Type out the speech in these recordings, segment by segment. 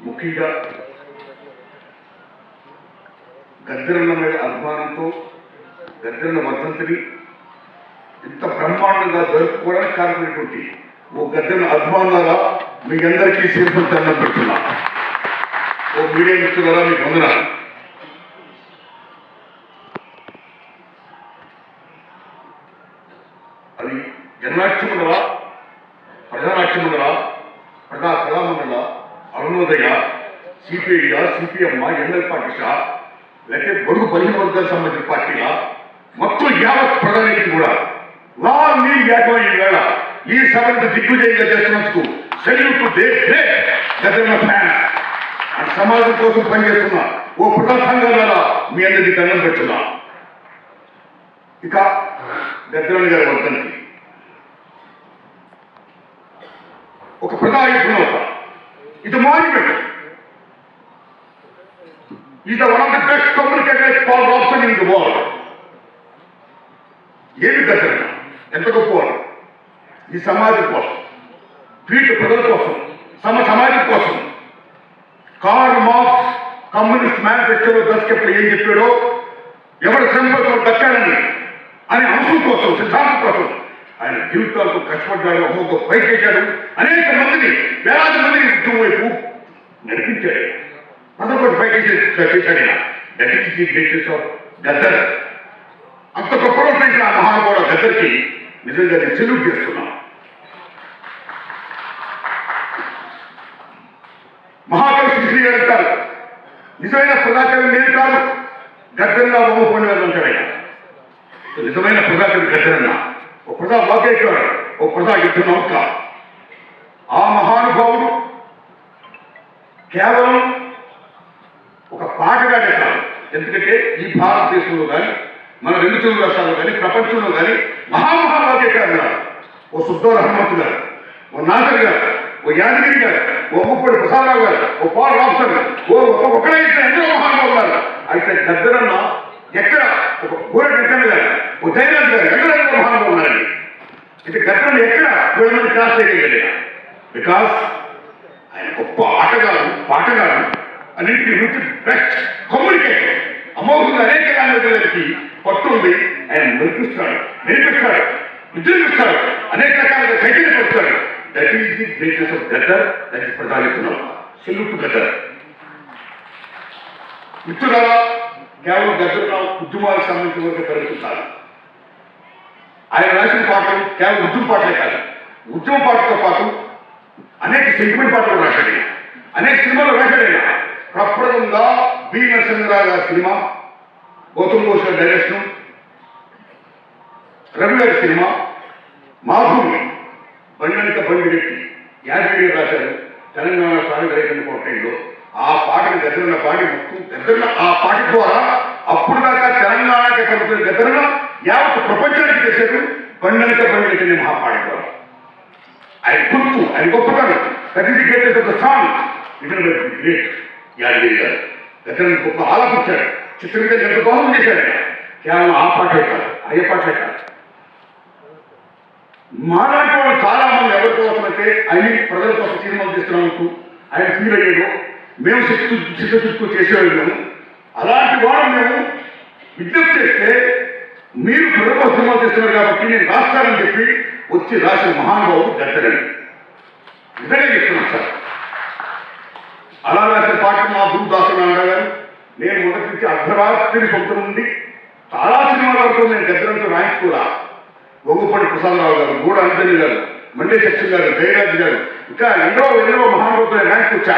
ముఖ్యంగా గద్దరన్న మీద అభిమానంతో గద్దరన్న వర్ధంతిని ఇంత బ్రహ్మాండంగా జరుపుకోవడానికి కారణమైనటువంటి ఓ గద్దరన్న అభిమానులారా మీ అందరికీ శిరస్సు దండం పెడుతున్నా. ఓ మీడియా మిత్రులారా మీకు వందనాలు. అది జననాట్య మండల, ప్రజానాట్య మండల, ప్రజా కళామండల, అరుణోదయ, సిపిఐ, సిపిఎం, ఎన్ఎల్ పార్టీసా, లేకపోతే బడుగు బలహీన వర్గాలకు సంబంధించిన పార్టీలా, మొత్తం యావత్ ప్రజానికి కూడా మీరు ఏకమై వేళ ఈ సభను దిగ్విజయంగా చేస్తున్నందుకు సెల్యూట్ టు దే గ్రేట్ గద్దరన్న ఫ్యాన్స్ అండ్ సమాజం కోసం పనిచేస్తున్న ఓ ప్రజా సంఘాల మీ అందరికీ దండం పెడుతున్నా. ఇక గద్దరన్న గారి వర్ధంతి ఒక ప్రజాయుద్ధం, ఇది monument. Is the one of the best communicated Paul Robeson in the world. ఏమి గద్దరన్న ఎంత గొప్పవాడు ఈ సమాజం కోసం, పీఠ ప్రజల కోసం, సమాజం కోసం. కార్ల్ మార్క్స్ కమ్యూనిస్ట్ మేనిఫెస్టోలో దశకెప్పుడు ఏం చెప్పాడో, ఎవరి శ్రమతో దక్కాలని అనే అంశం కోసం, సిద్ధాంతం కోసం ఆయన జీవితాలతో కష్టపడ్డాడు, ఒక్కొక్క ఫైట్ చేశాడు, అనేక మందిని, వేలాది మందిని ఉద్యమం వైపు నడిపించాడు, ప్రజలతో ఫైట్ చేశాడు. That is the greatest of Gaddar. అంత గొప్పలో చేసిన ఆ మహానుభావుడు గద్దర్కి నిజంగా నేను సెల్యూట్ చేస్తున్నాను. మహాకవి శ్రీశ్రీ గారు అంటారు, నిజమైన ప్రజాకవి నేను కాదు, గద్దరన్న బొమ్మపోయిన గారు అంటాడు ఆయన. నిజమైన ప్రజాకవి గద్దరన్న, ఓ ప్రజా వాగ్గేశ్వరుడు, ఓ ప్రజా యుద్ధ నౌక. ఆ మహానుభావుడు కేవలం ఒక పాటగానే కాదు, ఎందుకంటే ఈ భారతదేశంలో కానీ, మన రెండు తెలుగు రాష్ట్రాల్లో కానీ, ప్రపంచంలో కానీ వాగ్గేయకారులు గారు, ఓ సుబ్బరావు హనుమంతు గారు, ఓ నాగర్ గారు, ఓ యాదగిరి గారు, ఓ ముప్పటి ప్రసాదరావు గారు, ఓ పాల్ రాబ్సన్, ఒకరే ఎందరో మహానుభావులు గారు. అయితే గద్దరన్న ఎక్కడ ఒక గోర వెంకన్న గారు, ఓ జయరాజ్ గారు, ఎందరో మహానుభావులు ఉన్నారండి. అయితే గద్దరన్న ఎక్కడ వీళ్ళని క్రాస్ చేయగలిగాడు. బికాస్ ఆయన గొప్ప ఆటగాడు, పాటగాడు, అన్నింటినీ బెస్ట్ కమ్యూనికేటర్, అమోఘంగా అనేక లాంగ్వేజ్లకి పట్టుంది. ఆయన నేర్పిస్తాడు, ఉద్యోగిస్తాడు, అనేక రకాలుగా చైతన్యపరుస్తాడు. That is the greatest of Gaddar. That is ప్రజాయుద్ధం. Salute to Gaddar. మిత్రులారా, కేవలం గద్దరన్న ఉద్యమాలకు సంబంధించిన వరకు పెరుగుతున్నారు. ఆయన రాసిన పాటలు కేవలం ఉద్యమ పాటలే కాదు, ఉద్యమ పాటలతో పాటు అనేక సెంటిమెంట్ పాటలు రాశాడు, అనేక సినిమాలు రాశాడు. ప్రప్రదంగా బి నరసింహరావు గారి సినిమా, గౌతమ్ ఘోష్ గారి డైరెక్షన్, రవి గారి సినిమా మాధురి, బండంత బండిరెడ్డి, యాదగిరి గారు రాశారు తెలంగాణ సాయుధ రైతు కోటైలో. ఆ పాటను గద్దరన్న పాడి మొత్తం గద్దరన్న ఆ పాట ద్వారా అప్పుడు దాకా తెలంగాణకి కలుగుతున్న గద్దరన్న యావత్ ప్రపంచానికి చేశాడు. బండంత బండిరెడ్డి అనే మహాపాట ద్వారా ఆయన గుర్తు, ఆయన గొప్పతనం. That is the greatest of the song. It is great. Yadagiri గారు గద్దరన్న గొప్ప ఆలపించాడు, చిత్రీకరణ ఎంత దోహం చేశాడు. కేవలం ఆ పాటే కాదు, అయ్యే పాటలే కాదు. మాలాంటి వాళ్ళు చాలా మంది ఎవరి కోసం అయితే ఆయన ప్రజల కోసం సినిమాలు చేస్తున్నందుకు ఆయన ఫీల్ అయ్యాడు. మేము చిత్తశుద్ధితో చేసేవాళ్ళము. అలాంటి వాళ్ళు మేము విజ్ఞప్తి చేస్తే మీరు ప్రజల కోసం సినిమాలు చేస్తున్నారు కాబట్టి నేను రాస్తానని చెప్పి వచ్చి రాసిన మహానుభావుడు గద్దరన్న. నిజంగా చెప్తున్నాను సార్. అలా రాసిన పాట మా గురుదాసు నారాయణ గారు, నేను మొదటి నుంచి అర్ధరాత్రి సొంత నుండి చాలా సినిమాల వరకు నేను గద్దరంతో రాయించుకోరా. గొంగుపడి ప్రసాదరావు గారు, గూడ అంజని గారు, మండే సత్యం గారు, జయరాజ్ గారు, ఇంకా ఎందరో మహానుభావులు ర్యాంక్ వచ్చా.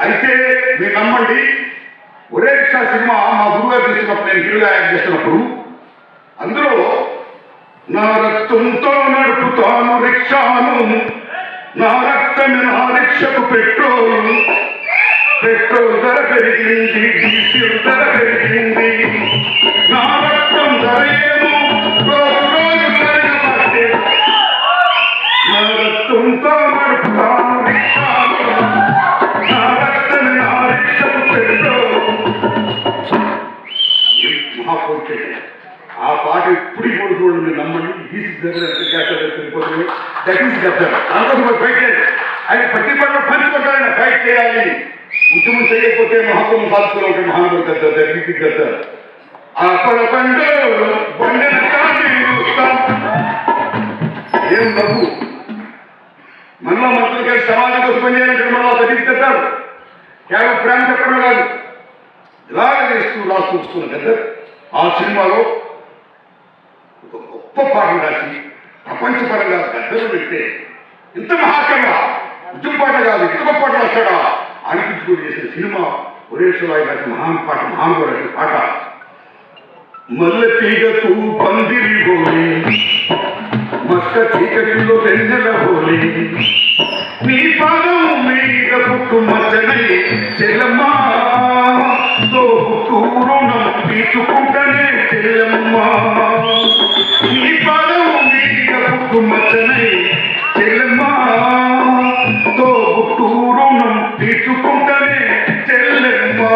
అయితే మీరు నమ్మండి, ఒరే రిక్షా సినిమా మా గురుగారు చేస్తున్నప్పుడు, నేను హీరోగా యాక్ట్ చేస్తున్నప్పుడు, అందులో నా రక్తంతో నడుపుతాను రిక్షాను, నా రక్తమే నా రిక్షకు పెట్రోల్ ధర పెరిగింది, డీజిల్ ధర పెరిగింది, నా రక్తం ధర ఏమో రోజు పెరగబట్టే, నా రక్తంతో నడుపుతాను రిక్షాను, నా రక్తమే నా రిక్షకు పెట్రోల్. మహాపౌరుష ఆ పాట ఇప్పుడు చూడండి, నమ్మండి. Is the that is Gaddar. దానికోసం మనం ఫైట్ చేయాలి. ఆయన ప్రతి పట్ల పంచుకుంటారైనా ఫైట్ చేయాలి. ఉద్యమం చేయకపోతే మహత్వం సాధించుకుని ఉంటాడు మహానుభావుడు గద్దర్. That is Gaddar. అప్పల పండు బండెన ఏం నవ్వు మనలో మంత్రులు కలిసి సమాజం కోసం పనిచేయాలంటే మనలో తగ్గిస్తారు. కేవలం ప్రేమ చెప్పడం కాదు, ఇలాగ చేస్తూ రాస్తూ వస్తున్న గద్దర్ ఆ సినిమాలో ఒక గొప్ప పాటలు రాసి ప్రపంచపరంగా గద్దరు పెట్టే ఇంత మహాత్యంగా ఉద్యమ పాట కాదు ఇంత గొప్ప పాట రాస్తాడా అనిపించుకుని చేసిన సినిమా ఒరేశ్వరాయి రాసిన మహానుభావుడు రాసిన పాట మల్లె తీగకు పందిరి హోలీ మస్క చీకటిలో వెన్నెల హోలీ నీ పాదం మీద పుట్టు మచ్చనై చెల్లమ్మా తో పుట్టు రుణం తీర్చుకుంటనే చెల్లమ్మా నీ పాదం మీద పుట్టు మచ్చనై చెల్లమ్మా తో పుట్టు రుణం తీర్చుకుంటనే చెల్లమ్మా.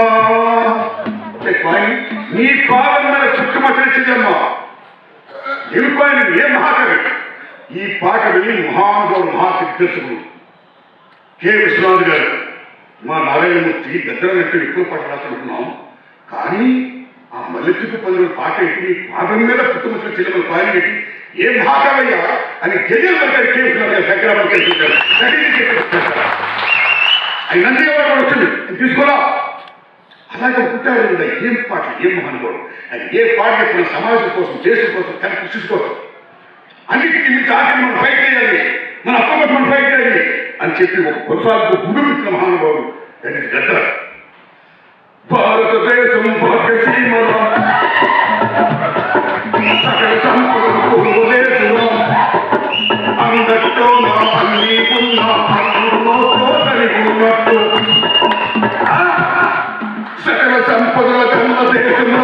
నీ పాదం మీద చుట్టుమచ్చని చెల్లమ్మా నిరుపాయని ఏ మహాకవి. ఈ పాట విని మహానుభావుడు మహాదిగ్గర్శకుడు కె విశ్వనాథ్ గారు మా నారాయణమూర్తి గద్దరనట్టు ఎక్కువ పాట రాసుకుంటున్నాం, కానీ ఆ మల్లెత్తుకు పందుల పాట ఏంటి, నీ పాదం మీద పుట్టుమచ్చిన చెల్లెమ్మల పాయన ఏంటి, ఏ మహాకవయ్యా అని గజల్ గారు కె విశ్వనాథ్ గారు శంకరాబాద్ గారు ఆయన నంది అవార్డు వచ్చింది తీసుకోరా. అలాగే పుట్టారు ఏం పాట ఏం మహానుభావుడు. అది ఏ పాట చెప్పిన సమాజం కోసం దేశం కోసం తన కృషి కోసం అన్నిటికీ మించి ఆఖరి మనం ఫైట్ చేయాలి, మన అప్పటి మనం ఫైట్ చేయాలి అని చెప్పి ఒక కొనసాగుతూ గుడిపించిన మహానుభావుడు దట్ ఈస్ గద్దర్. భారతదేశం భాగ్యసీమల సకల సంపదలు అందరితో నా అన్ని ఉన్నా కలిగి ఉన్నట్టు సకల సంపదల కన్న దేశంలో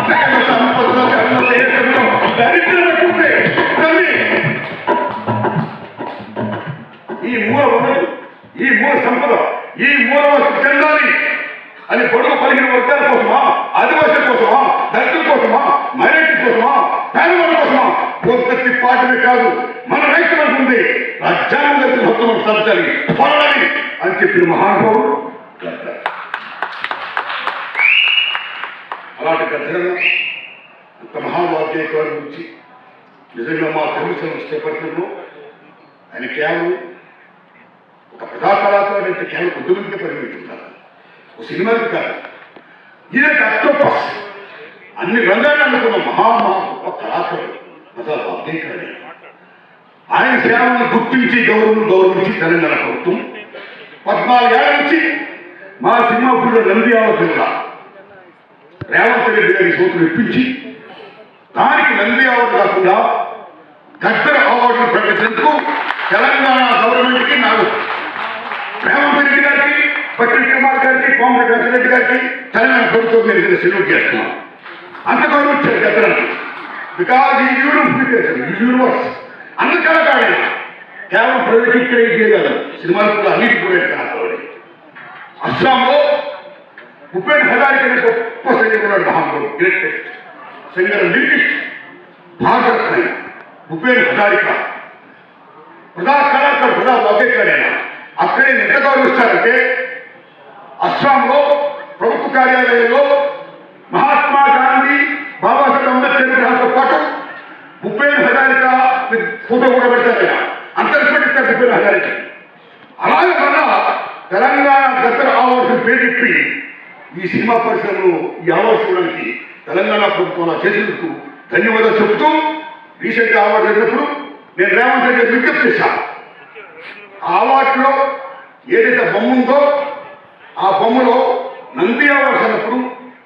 సకల సంపదల కన్న దేశంలో దరిద్రమట్టుంటే ఈ మూల వనరు ఈ మూల సంపద ఈ మూల వస్తు చెందాలి అని పొడవు పలిగిన వర్గాల కోసమా, ఆదివాసుల కోసమా, దళితుల కోసమా, మైనారిటీ కోసమా, పేదవాళ్ళ కోసమా ప్రతి పార్టీ కాదు మన రైతులకు ఉంది రాజ్యాంగ హక్కులు సాధించాలి పోరాడాలి అని చెప్పిన మహానుభావుడు గద్దర్. అలాంటి గద్దరన్న అంత మహావాద్యకారు గురించి నిజంగా మా తెలుగు సంస్థలో ఆయన కేవలం ఒక ప్రజా కళాకారుడు అంటే కేవలం కొద్దిమందికే పరిమితున్నారు, ఒక సినిమాకి కాదు. ఇదే అక్టోపస్ అన్ని రంగాలు అనుకున్న గొప్ప కళాకారుడు ప్రజా వాద్యకారుడు. ఆయన సేవలను గుర్తించి గౌరవించి తెలంగాణ ప్రభుత్వం 14 ఏళ్ల నుంచి మా సింహాపూర్లో నంది అవార్డు రేవంత్ రెడ్డి గారి సూత్రం ఇప్పించి దానికి నంది అవార్డు కాకుండా గద్దర్ అవార్డును ప్రకటించేందుకు తెలంగాణ గవర్నమెంట్కి నాకు రేవంత్ రెడ్డి గారికి, పట్టిల్ కుమార్ గారికి, కోమటి రెడ్డి గారికి తెలంగాణ ప్రభుత్వం నేను సెల్యూట్ చేస్తున్నాను. అంత గౌరవించారు గద్దర్ బికాజ్ ఈ యూనిఫికేషన్ ఈ యూనివర్స్ అన్ని కళాకారుడు కేవలం ప్రజలకు ఇక్కడ చేయగలరు, సినిమాలు కూడా అన్నిటి కూడా కళాకారుడు. అస్సాంలో భూపేన్ హజారిక అనే గొప్ప సంగీతం మహానుభావుడు, greatest singer lyricist, Bharat Ratna Bhupen Hazarika ప్రజా కళాకారుడు, ప్రజా వాద్యకారైన. అక్కడే ఎంత గౌరవిస్తారంటే అస్సాంలో ప్రభుత్వ కార్యాలయంలో మహాత్మా గాంధీ, బాబాసాహెబ్ అంబేద్కర్ విగ్రహాలతో పాటు భూపేన్ హజారిక ఫోటో కూడా పెడతారు. అంత రెస్పెక్ట్ ఇస్తారు భూపేన్ హజారిక. అలాగే మన తెలంగాణ గద్దర్ అవార్డ్స్ పేరెత్తి ఈ సినిమా పరిశ్రమలో ఈ అవార్డ్స్ ఇవ్వడానికి తెలంగాణ ప్రభుత్వం చేసినందుకు ధన్యవాదాలు చెబుతూ రీసెంట్గా అవార్డు జరిగినప్పుడు నేను రేవంత్ రెడ్డి విజ్ఞప్తి చేశాను. ఆ అవార్డులో ఏదైతే బొమ్మ ఉందో ఆ బొమ్మలో నంది అవార్డ్స్ అన్నప్పుడు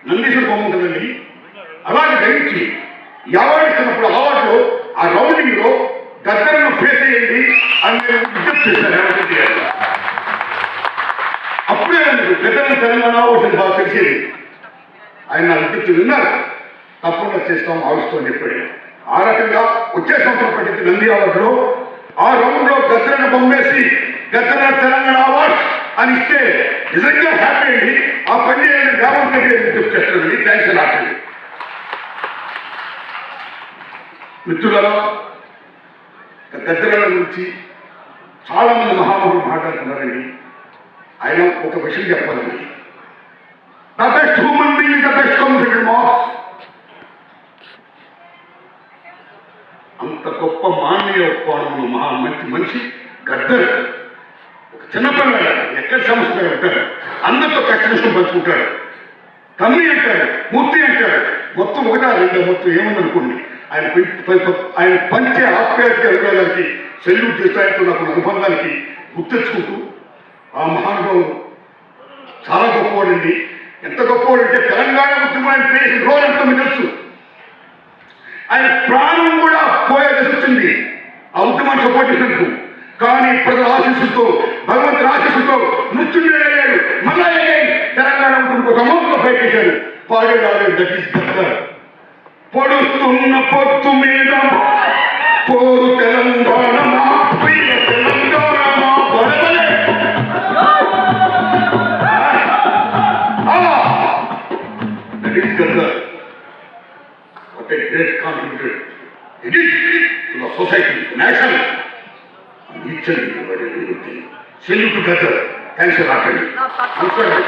నందీశ్వర బొమ్మ ఉంటుందండి, అలాగే గ్రహించి ఈ అవార్డు ఇస్తున్నప్పుడు అవార్డులో ఆ రౌండింగ్లో గద్దర్ను ఫేస్ అయ్యింది అని నేను విజ్ఞప్తి చేశాను రేవంత్ రెడ్డి గారు. అప్పుడే గద్దర్ను తెలంగాణ అవార్డు బాగా తెలిసేది. ఆయన నా విజ్ఞప్తి విన్నారు, తప్పకుండా చేస్తాం ఆవిస్తామని చెప్పాడు. ఆ రకంగా వచ్చే సంవత్సరం పట్టించి నంది అవార్డులో ఆ రౌండ్లో గద్దర్ను బొమ్మేసి గద్దర్ తెలంగాణ అవార్డు అని ఇస్తే నిజంగా హ్యాపీ అండి. ఆ పని రేవంత్ రెడ్డి విజ్ఞప్తి చేస్తానండి. థ్యాంక్స్ అలాట్ అండి. మిత్రులారా, గద్దెల గురించి చాలామంది మహానుభావులు మాట్లాడుతున్నారండి. ఆయన ఒక విషయం చెప్పాలండి. The best human being the best community marks. అంత గొప్ప మానవీయ కోణంలో మంచి మనిషి గద్దర్. ఒక చిన్నపిల్లగా ఎక్కడ సమస్య ఉంటారు, అందరితో కష్టం పంచుకుంటాడు. తమ్మి అంటారు, మూర్తి అంటారు, మొత్తం ఒకటా రెండో మొత్తం ఏముందనుకోండి. ఆయన పంచే ఆప్యాయతగా అభిప్రాయాలకి సెల్యూట్ చేస్తాయంటూ నాకు అనుబంధానికి గుర్తెచ్చుకుంటూ ఆ మహానుభావుడు చాలా గొప్పవాడండి. ఎంత గొప్పవాడంటే తెలంగాణ ఉద్యమాన్ని చేసిన రోజు ఎంతో మీకు తెలుసు. ఆయన ప్రాణం కూడా పోయే దశ వచ్చింది ఆ ఉద్యమాన్ని సపోర్ట్ చేసినందుకు. కానీ ప్రజల ఆశీస్సుతో, భగవంతుని ఆశీస్సుతో మృత్యుంజయుడయ్యాడు. మళ్ళా తెలంగాణ ఉద్యమం ఒక అమౌంట్లో ఫైట్ చేశాడు. పాడే రాలేదు. That is Gaddar. పొడుస్తున్న పొత్తు మీద పోరు తెలంగాణ ప్రియ తెలంగాణ పడవలే. That is Gaddar. What a great contributor it is to the society, nation. ఇచ్చండి సెల్యూట్ గద్దర్. థ్యాంక్స్ లాట్ అండి. నమస్కారం.